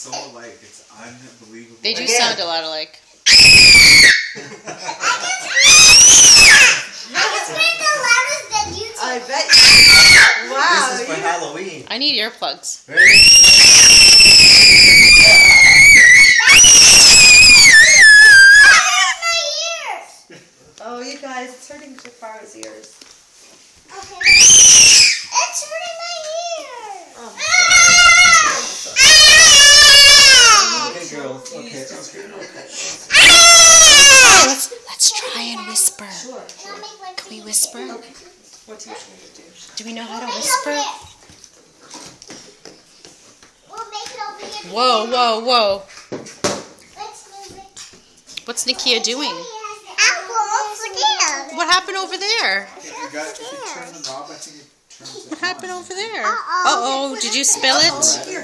so alike. It's unbelievable. They do sound a lot alike. I bet. Wow. This is for Halloween. I need earplugs. Oh, you guys, it's hurting Jafar's ears. Okay. It's hurting my ears. Oh. Okay, girls. Okay. Let's try and whisper. Sure. Can we whisper? Okay. What do you want to do? Do we know how to whisper? We'll make it over here. Whoa, whoa, whoa. Let's move it. What's Nikia doing? Apple over there. What happened over there? If you turn the knob, I think it turns it What happened on. over there? Uh-oh. Uh-oh, did you spill it? Here.